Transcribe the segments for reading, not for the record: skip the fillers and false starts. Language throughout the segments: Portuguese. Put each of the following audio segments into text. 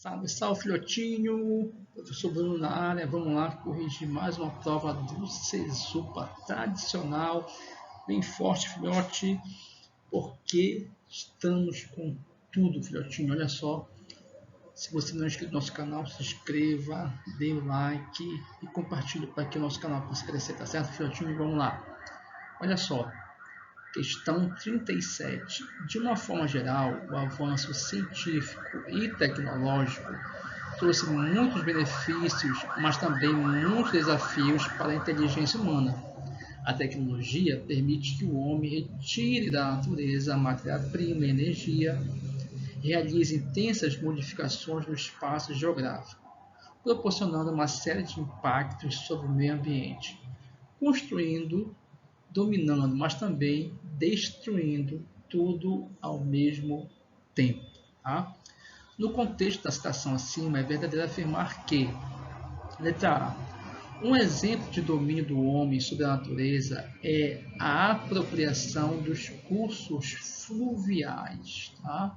Salve, salve, filhotinho! Professor Bruno na área. Vamos lá corrigir mais uma prova do CESUPA tradicional. Bem forte, filhote, porque estamos com tudo, filhotinho. Olha só, se você não é inscrito no nosso canal, se inscreva, dê o like e compartilhe para que o nosso canal possa crescer, tá certo, filhotinho? Vamos lá. Olha só. Questão 37. De uma forma geral, o avanço científico e tecnológico trouxe muitos benefícios, mas também muitos desafios para a inteligência humana. A tecnologia permite que o homem retire da natureza a matéria-prima e energia, realize intensas modificações no espaço geográfico, proporcionando uma série de impactos sobre o meio ambiente, construindo, dominando, mas também destruindo tudo ao mesmo tempo. Tá? No contexto da citação acima, é verdadeiro afirmar que, letra A, um exemplo de domínio do homem sobre a natureza é a apropriação dos cursos fluviais, tá?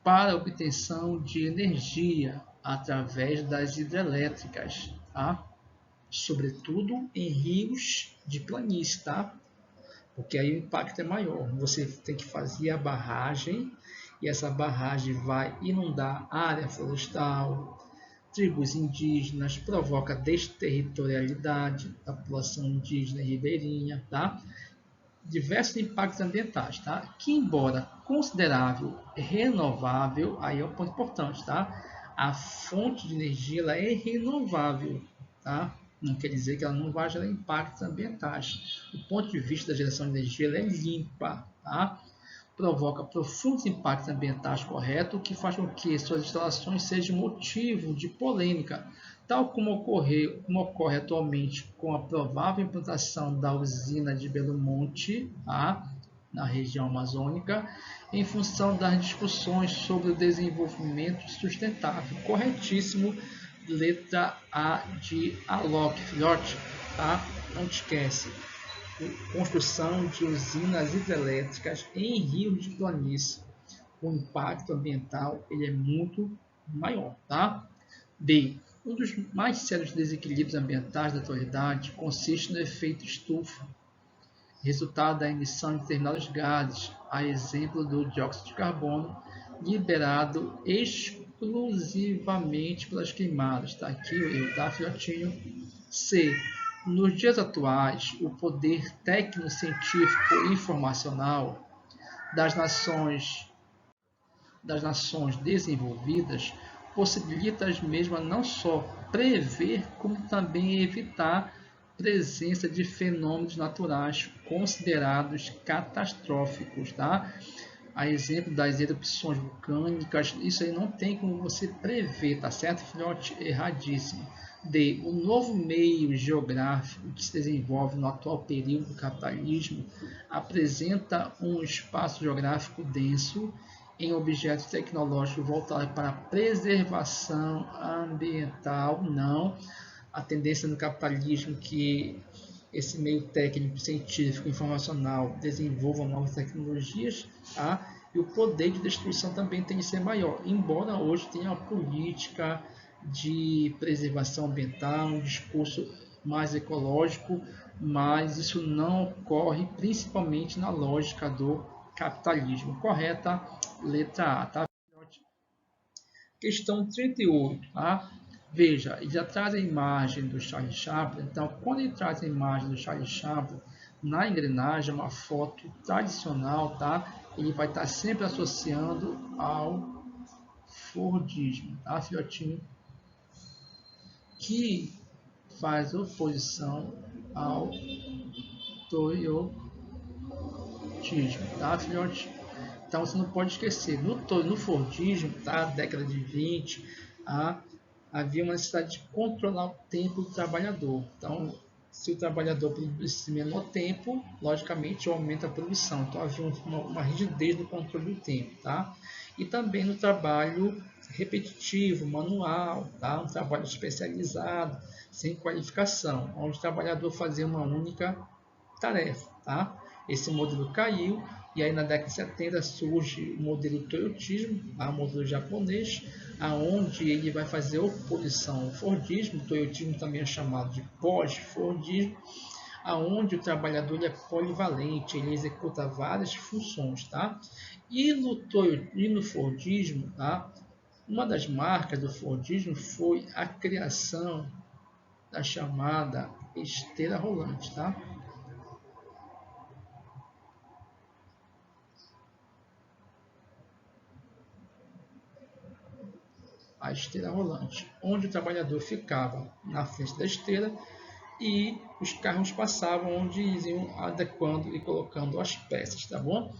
Para a obtenção de energia através das hidrelétricas, tá? Sobretudo em rios de planície, tá? Porque aí o impacto é maior. Você tem que fazer a barragem e essa barragem vai inundar a área florestal, tribos indígenas, provoca desterritorialidade da população indígena e ribeirinha, tá? Diversos impactos ambientais, tá? Que embora considerável e renovável, aí é um ponto importante, tá? A fonte de energia ela é renovável, tá? Não quer dizer que ela não vai gerar impactos ambientais. Do ponto de vista da geração de energia, ela é limpa, tá? Provoca profundos impactos ambientais, correto, que faz com que suas instalações sejam motivo de polêmica, tal como ocorre atualmente com a provável implantação da usina de Belo Monte, tá? Na região amazônica, em função das discussões sobre o desenvolvimento sustentável. Corretíssimo, letra A de Alok, filhote, tá? Não te esquece. Construção de usinas hidrelétricas em rios de planície. O impacto ambiental ele é muito maior, tá? B. Um dos mais sérios desequilíbrios ambientais da atualidade consiste no efeito estufa, resultado da emissão de determinados gases, a exemplo do dióxido de carbono, liberado exclusivamente pelas queimadas. Está aqui o erro, tá, filhotinho? C. Nos dias atuais, o poder técnico-científico e informacional das nações desenvolvidas possibilita as mesmas não só prever, como também evitar presença de fenômenos naturais considerados catastróficos, tá? A exemplo das erupções vulcânicas, isso aí não tem como você prever, tá certo, filhote? Erradíssimo. D. O novo meio geográfico que se desenvolve no atual período do capitalismo apresenta um espaço geográfico denso em objetos tecnológicos voltados para a preservação ambiental, não a tendência no capitalismo que esse meio técnico, científico, informacional desenvolva novas tecnologias, tá? E o poder de destruição também tem que ser maior, embora hoje tenha uma política de preservação ambiental, um discurso mais ecológico, mas isso não ocorre principalmente na lógica do capitalismo. Correta, letra A, tá? Questão 38, tá? Veja, ele já traz a imagem do Charlie Chaplin. Então, quando ele traz a imagem do Charlie Chaplin na engrenagem, uma foto tradicional, tá? Ele vai estar sempre associando ao Fordismo, tá, filhotinho? Que faz oposição ao Toyotismo, tá, filhote? Então você não pode esquecer, no Fordismo, tá, década de 20, havia uma necessidade de controlar o tempo do trabalhador. Então, se o trabalhador produzisse menor tempo, logicamente aumenta a produção. Então havia uma rigidez no controle do tempo, tá? E também no trabalho repetitivo, manual, tá? Um trabalho especializado, sem qualificação, onde o trabalhador fazia uma única tarefa, tá? Esse modelo caiu E aí na década de 70 surge o modelo toyotismo, o modelo japonês, aonde ele vai fazer oposição ao Fordismo. O toyotismo também é chamado de pós-Fordismo, aonde o trabalhador ele é polivalente, ele executa várias funções, tá? E no Fordismo, tá? Uma das marcas do Fordismo foi a criação da chamada esteira rolante, tá? A esteira rolante, onde o trabalhador ficava na frente da esteira e os carros passavam onde iam adequando e colocando as peças, tá bom?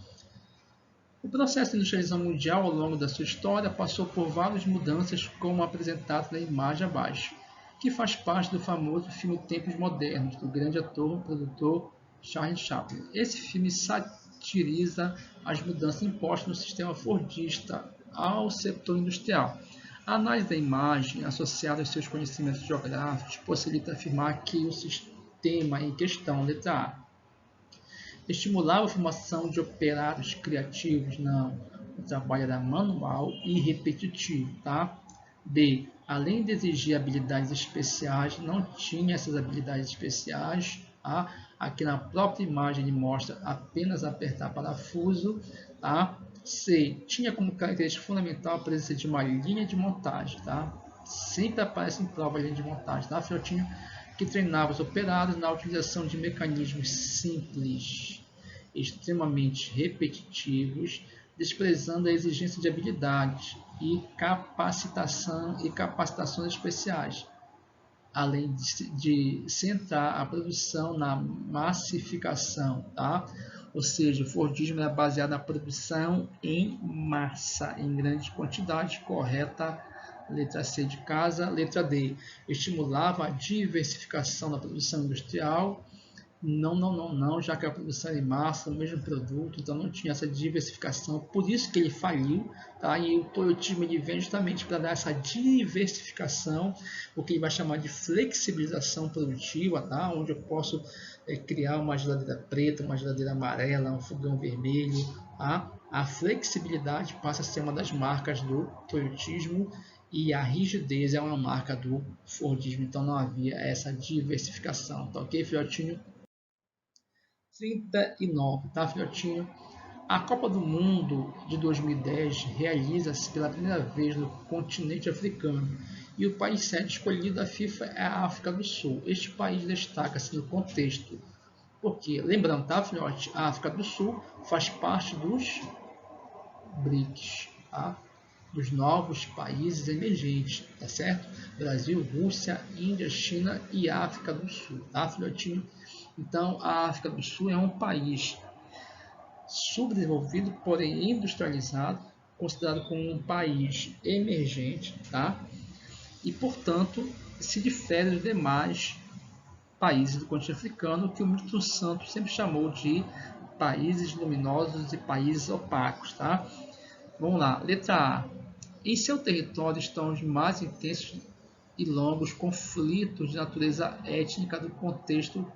O processo de industrialização mundial ao longo da sua história passou por várias mudanças, como apresentado na imagem abaixo, que faz parte do famoso filme Tempos Modernos, do grande ator e produtor Charlie Chaplin. Esse filme satiriza as mudanças impostas no sistema fordista ao setor industrial. A análise da imagem, associada aos seus conhecimentos geográficos, possibilita afirmar que o sistema em questão, letra A, estimulava a formação de operários criativos, não. O trabalho era manual e repetitivo, tá? B, além de exigir habilidades especiais, não tinha essas habilidades especiais, tá? Aqui na própria imagem ele mostra apenas apertar parafuso, tá? C, tinha como característica fundamental a presença de uma linha de montagem, tá? Sempre aparece em prova a linha de montagem, tá, filhotinho? Que treinava os operários na utilização de mecanismos simples, extremamente repetitivos, desprezando a exigência de habilidades e capacitações especiais, além de centrar a produção na massificação, tá? Ou seja, o Fordismo é baseado na produção em massa, em grande quantidade, correta. Letra C de casa. Letra D, estimulava a diversificação da produção industrial. Não, já que a produção era em massa, o mesmo produto, então não tinha essa diversificação, por isso que ele faliu, tá? E o toyotismo ele vem justamente para dar essa diversificação, o que ele vai chamar de flexibilização produtiva, tá? Onde eu posso criar uma geladeira preta, uma geladeira amarela, um fogão vermelho, tá? A flexibilidade passa a ser uma das marcas do toyotismo e a rigidez é uma marca do Fordismo, então não havia essa diversificação, tá ok, filhotinho? 39, tá, filhotinho? A Copa do Mundo de 2010 realiza-se pela primeira vez no continente africano e o país sede escolhido da FIFA é a África do Sul. Este país destaca-se no contexto, porque, lembrando, tá, filhote? A África do Sul faz parte dos BRICS, tá? Dos novos países emergentes, tá certo? Brasil, Rússia, Índia, China e África do Sul, tá, filhotinho? Então, a África do Sul é um país subdesenvolvido, porém industrializado, considerado como um país emergente, tá? E, portanto, se difere dos demais países do continente africano, que o Milton Santos sempre chamou de países luminosos e países opacos, tá? Vamos lá, letra A. Em seu território estão os mais intensos e longos conflitos de natureza étnica do contexto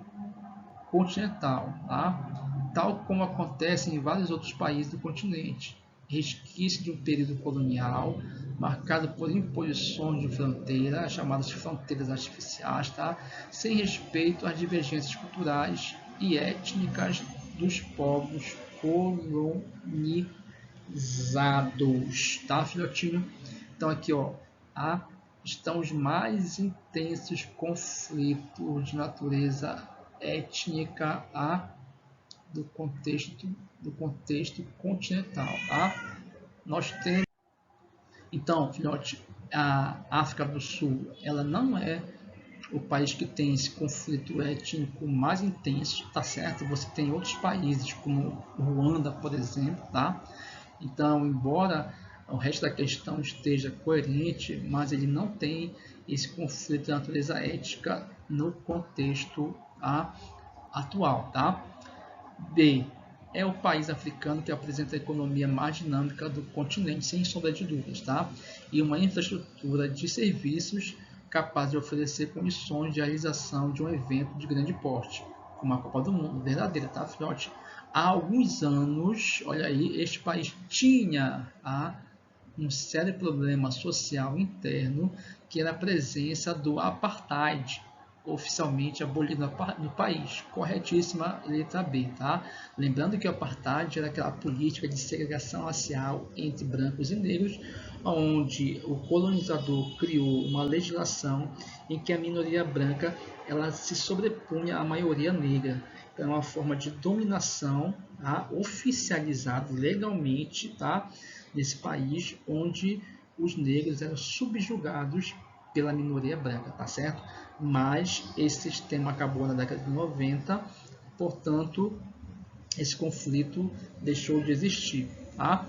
continental, tá? Tal como acontece em vários outros países do continente. Resquício de um período colonial marcado por imposições de fronteira, chamadas fronteiras artificiais, tá? Sem respeito às divergências culturais e étnicas dos povos colonizados, tá, filhotinho? Então aqui, ó, estão os mais intensos conflitos de natureza étnica do contexto continental, tá? Nós temos, então, filhote, a África do Sul, ela não é o país que tem esse conflito étnico mais intenso, tá certo? Você tem outros países como Ruanda, por exemplo, tá? Então, embora o resto da questão esteja coerente, mas ele não tem esse conflito de natureza étnica no contexto atual, tá? B. É o país africano que apresenta a economia mais dinâmica do continente, sem sombra de dúvidas, tá? E uma infraestrutura de serviços capaz de oferecer condições de realização de um evento de grande porte, como a Copa do Mundo, verdadeira, tá, filhote? há alguns anos, olha aí, este país tinha um sério problema social interno, que era a presença do apartheid, oficialmente abolido no país. Corretíssima, letra B, tá? Lembrando que o apartheid era aquela política de segregação racial entre brancos e negros, onde o colonizador criou uma legislação em que a minoria branca ela se sobrepunha à maioria negra. Então, é uma forma de dominação, tá? Oficializada legalmente, tá? Nesse país onde os negros eram subjugados pela minoria branca, tá certo? Mas esse sistema acabou na década de 90, portanto, esse conflito deixou de existir, tá?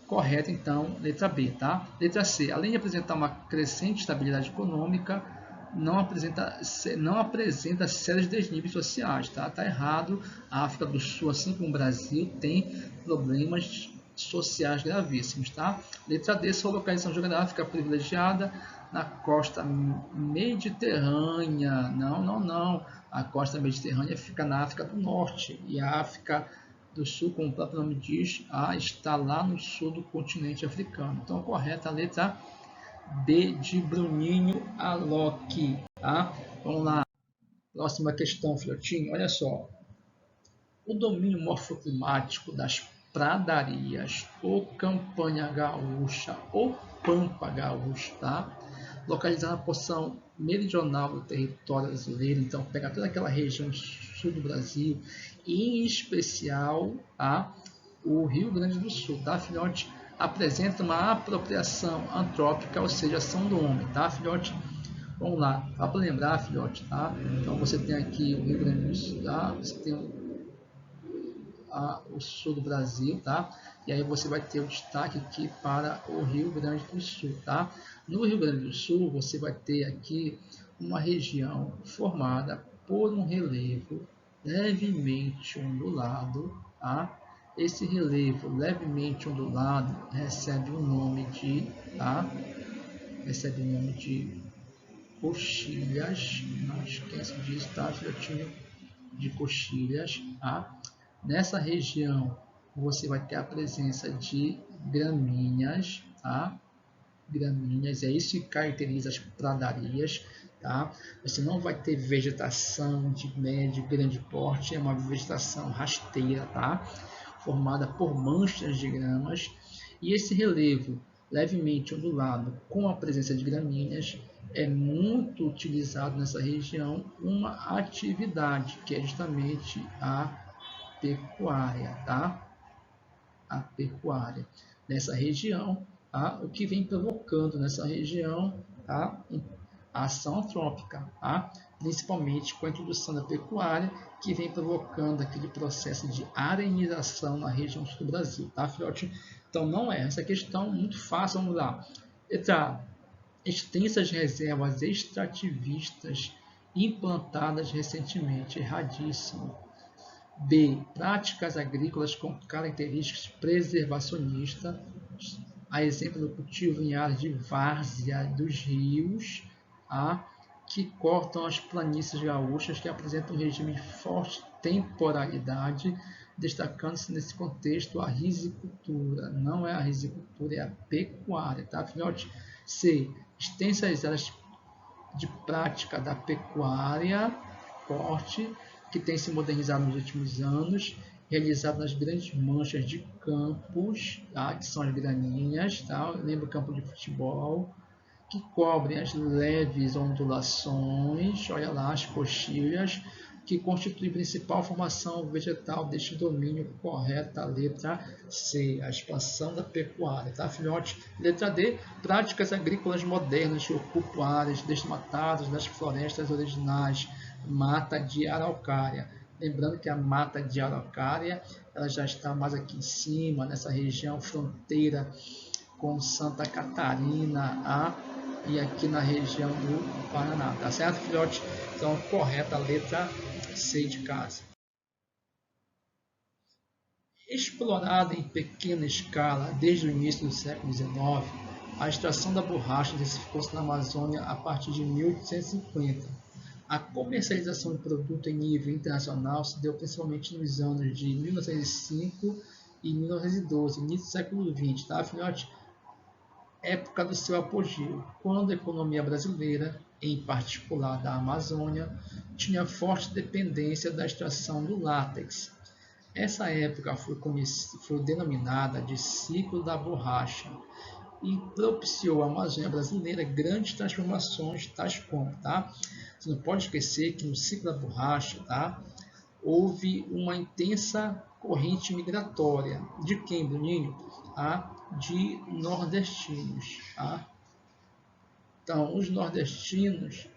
Correto, então, letra B, tá? Letra C, além de apresentar uma crescente estabilidade econômica, não apresenta sérios desníveis sociais, tá? Tá errado. A África do Sul, assim como o Brasil, tem problemas sociais gravíssimos, tá? Letra D, sua localização geográfica privilegiada na costa mediterrânea. Não. A costa mediterrânea fica na África do Norte e a África do Sul, como o próprio nome diz, está lá no sul do continente africano. Então, correta a letra B de Bruninho Alok, tá? Vamos lá. Próxima questão, filhotinho. Olha só. O domínio morfoclimático das pradarias ou campanha gaúcha ou pampa gaúcha, tá? Localizada na porção meridional do território brasileiro, então pega toda aquela região sul do Brasil, e em especial o Rio Grande do Sul, tá, filhote? Apresenta uma apropriação antrópica, ou seja, ação do homem, tá, filhote? Vamos lá, só para lembrar, filhote, tá? Então você tem aqui o Rio Grande do Sul, tá? Você tem o sul do Brasil, tá? E aí você vai ter o destaque aqui para o Rio Grande do Sul, tá? No Rio Grande do Sul, você vai ter aqui uma região formada por um relevo levemente ondulado, tá? Esse relevo levemente ondulado recebe o nome de, tá? Recebe o nome de coxilhas, não esqueça disso, tá, filhotinho? De coxilhas, tá? Nessa região você vai ter a presença de gramíneas, tá? Gramíneas, é isso que caracteriza as pradarias, tá? Você não vai ter vegetação de médio e grande porte, é uma vegetação rasteira, tá? Formada por manchas de gramas, e esse relevo levemente ondulado com a presença de gramíneas é muito utilizado nessa região uma atividade que é justamente a pecuária, tá? A pecuária nessa região, tá? O que vem provocando nessa região, tá? A ação antrópica, tá? Principalmente com a introdução da pecuária, que vem provocando aquele processo de arenização na região sul do Brasil, tá, filhote? Então não é essa questão muito fácil, vamos lá. Letra extensas reservas extrativistas implantadas recentemente, erradíssimo. B. Práticas agrícolas com características preservacionistas, a exemplo do cultivo em áreas de várzea dos rios, que cortam as planícies gaúchas, que apresentam um regime de forte temporalidade, destacando-se nesse contexto a risicultura. Não é a risicultura, é a pecuária, tá, filhote? C. Extensas áreas de prática da pecuária, corte, que tem se modernizado nos últimos anos, realizado nas grandes manchas de campos, tá? Que são as gramíneas, tá? Lembra o campo de futebol, que cobrem as leves ondulações, olha lá, as coxilhas, que constitui a principal formação vegetal deste domínio. Correta, letra C, a expansão da pecuária, tá, filhote? Letra D, práticas agrícolas modernas que ocupam áreas desmatadas das florestas originais, mata de araucária. Lembrando que a mata de araucária ela já está mais aqui em cima, nessa região fronteira com Santa Catarina, e aqui na região do Paraná, tá certo, filhote? Então, correta a letra C de casa. Explorada em pequena escala desde o início do século XIX, a extração da borracha intensificou-se na Amazônia a partir de 1850, A comercialização do produto em nível internacional se deu principalmente nos anos de 1905 e 1912, início do século XX, tá, filhote? Época do seu apogeu, quando a economia brasileira, em particular da Amazônia, tinha forte dependência da extração do látex. Essa época foi denominada de ciclo da borracha e propiciou à Amazônia brasileira grandes transformações, tais como, tá? Você não pode esquecer que no ciclo da borracha, tá? Houve uma intensa corrente migratória. De quem, Bruninho? De nordestinos. Tá? Então, os nordestinos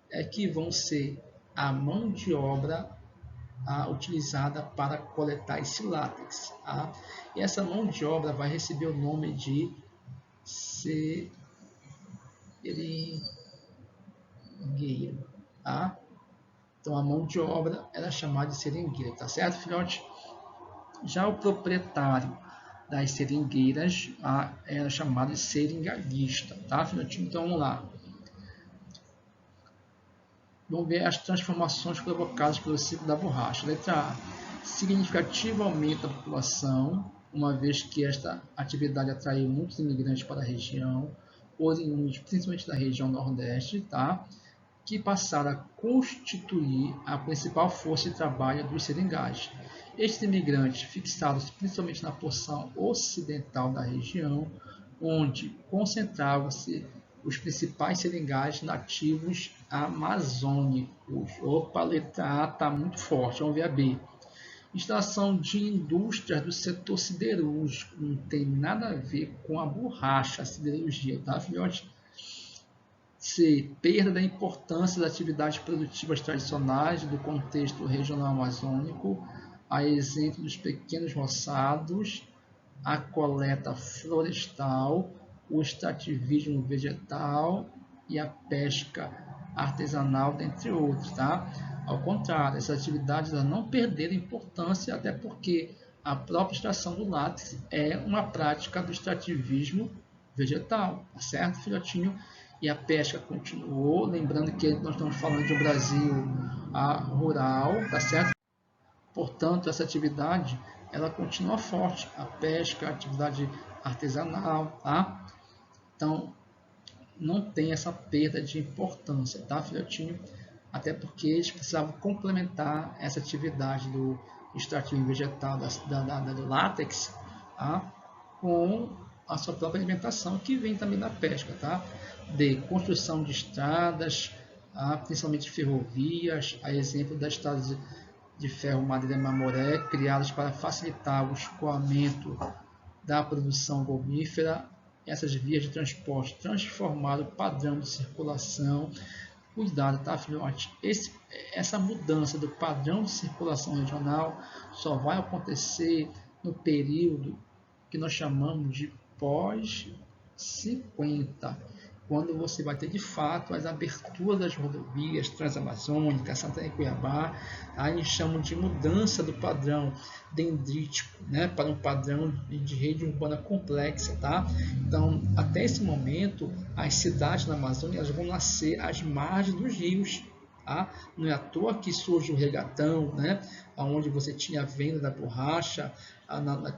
é que vão ser a mão de obra utilizada para coletar esse látex. Tá? E essa mão de obra vai receber o nome de seringueiro. Tá? Então, a mão de obra era chamada de seringueiro, tá certo, filhote? Já o proprietário das seringueiras era chamado de seringalista, tá, filhotinho? Então, vamos lá. Vamos ver as transformações provocadas pelo ciclo da borracha. Letra A. Significativo aumento da população, uma vez que esta atividade atraiu muitos imigrantes para a região, oriundos principalmente da região Nordeste, tá? Que passaram a constituir a principal força de trabalho dos seringais. Estes imigrantes fixaram-se principalmente na porção ocidental da região, onde concentravam-se os principais seringais nativos amazônicos. Opa, a letra A está muito forte, vamos ver a B. Instalação de indústrias do setor siderúrgico, não tem nada a ver com a borracha, a siderurgia, tá, filhote? C. Perda da importância das atividades produtivas tradicionais do contexto regional amazônico, a exemplo dos pequenos roçados, a coleta florestal, o extrativismo vegetal e a pesca artesanal, dentre outros. Tá? Ao contrário, essas atividades não perderam importância, até porque a própria extração do látex é uma prática do extrativismo vegetal, tá certo, filhotinho? E a pesca continuou, lembrando que nós estamos falando de um Brasil rural, tá certo? Portanto, essa atividade ela continua forte, a pesca, a atividade artesanal, tá? Então, não tem essa perda de importância, tá, filhotinho? Até porque eles precisavam complementar essa atividade do extrativo vegetal do látex, tá? Com a sua própria alimentação, que vem também da pesca, tá? D. Construção de estradas, principalmente ferrovias, a exemplo das estradas de ferro Madeira Mamoré, criadas para facilitar o escoamento da produção gomífera. Essas vias de transporte transformaram o padrão de circulação. Cuidado, tá, filhote? Essa mudança do padrão de circulação regional só vai acontecer no período que nós chamamos de pós-50, quando você vai ter de fato as aberturas das rodovias transamazônicas, Santana e Cuiabá, aí eles chamam de mudança do padrão dendrítico, né, para um padrão de rede urbana complexa, tá? Então, até esse momento, as cidades na Amazônia elas vão nascer às margens dos rios, tá? Não é à toa que surge o regatão, né, onde você tinha a venda da borracha,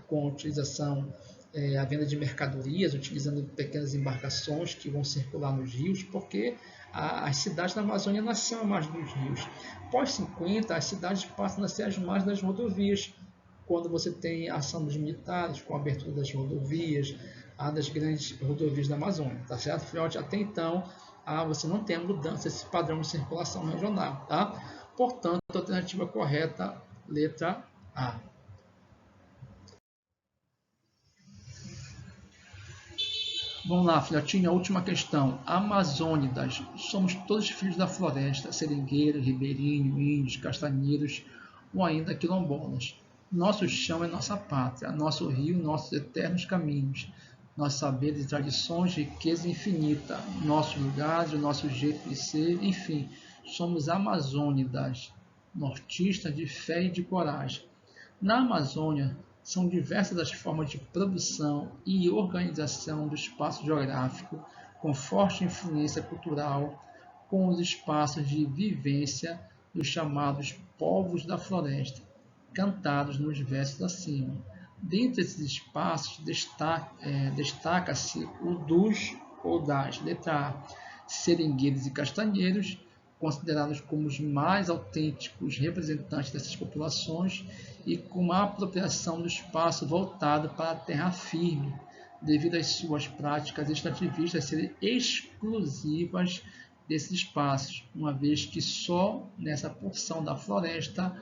com a utilização a venda de mercadorias, utilizando pequenas embarcações que vão circular nos rios, porque as cidades da Amazônia nasceram à margem dos rios. Pós 50, as cidades passam a ser às margens das rodovias, quando você tem a ação dos militares, com a abertura das rodovias, das grandes rodovias da Amazônia, tá certo, filhote? Até então, você não tem a mudança desse padrão de circulação regional, tá? Portanto, a alternativa correta, letra A. Vamos lá, filhotinho, a última questão. Amazônidas. Somos todos filhos da floresta, seringueiros, ribeirinhos, índios, castanheiros ou ainda quilombolas. Nosso chão é nossa pátria, nosso rio, nossos eternos caminhos, nossos saberes e tradições, riqueza infinita, nossos lugares, o nosso jeito de ser, enfim, somos amazônidas, nortistas de fé e de coragem. Na Amazônia, são diversas as formas de produção e organização do espaço geográfico, com forte influência cultural, com os espaços de vivência dos chamados povos da floresta, cantados nos versos acima. Dentre esses espaços, destaca-se o dos ou das, letra A, seringueiros e castanheiros, considerados como os mais autênticos representantes dessas populações e com uma apropriação do espaço voltado para a terra firme, devido às suas práticas extrativistas serem exclusivas desses espaços, uma vez que só nessa porção da floresta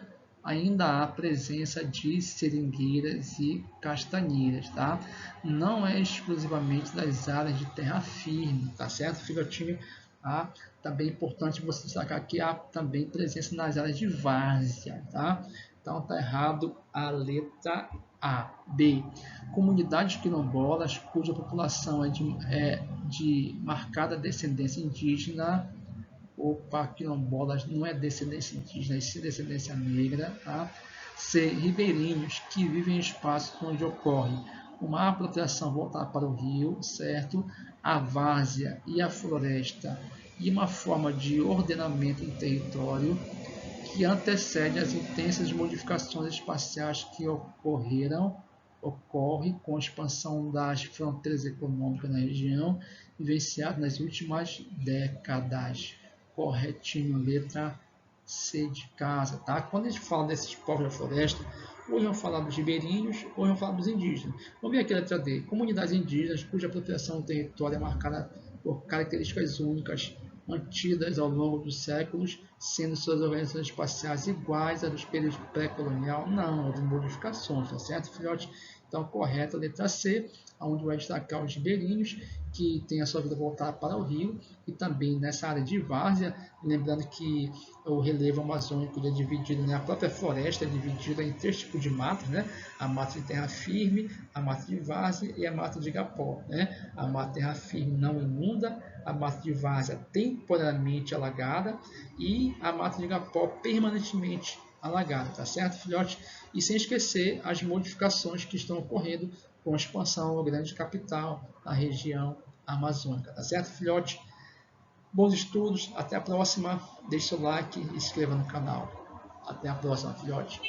ainda há presença de seringueiras e castanheiras, tá? Não é exclusivamente das áreas de terra firme, tá certo, filhotinho? Tá? Também é importante você destacar que há também presença nas áreas de várzea, tá? Então tá errado a letra A. B. Comunidades quilombolas cuja população é de marcada descendência indígena. Opa, quilombolas não é descendência indígena, é sim descendência negra, tá? C. Ribeirinhos que vivem em espaços onde ocorre uma apropriação voltada para o rio, certo? A várzea e a floresta e uma forma de ordenamento do território que antecede as intensas modificações espaciais que ocorre com a expansão das fronteiras econômicas na região, vivenciada nas últimas décadas. Corretinho, letra C de casa, tá? Quando a gente fala desses povos da floresta, ou iam falar dos ribeirinhos, ou iam falar dos indígenas. Vamos ver aqui a letra D. Comunidades indígenas cuja apropriação do território é marcada por características únicas, mantidas ao longo dos séculos, sendo suas organizações espaciais iguais às dos períodos pré-colonial? Não, houve modificações, tá certo, filhote? Então, correta a letra C, onde vai destacar os ribeirinhos, que tem a sua vida voltada para o rio, e também nessa área de várzea, lembrando que o relevo amazônico é dividido, né, a própria floresta é dividida em 3 tipos de matas, né? A mata de terra firme, a mata de várzea e a mata de igapó, né? A mata de terra firme não inunda, a mata de várzea temporariamente alagada e a mata de igapó permanentemente alagada, tá certo, filhote? E sem esquecer as modificações que estão ocorrendo com a expansão da grande capital na região amazônica, tá certo, filhote? Bons estudos, até a próxima, deixe seu like e se inscreva no canal. Até a próxima, filhote.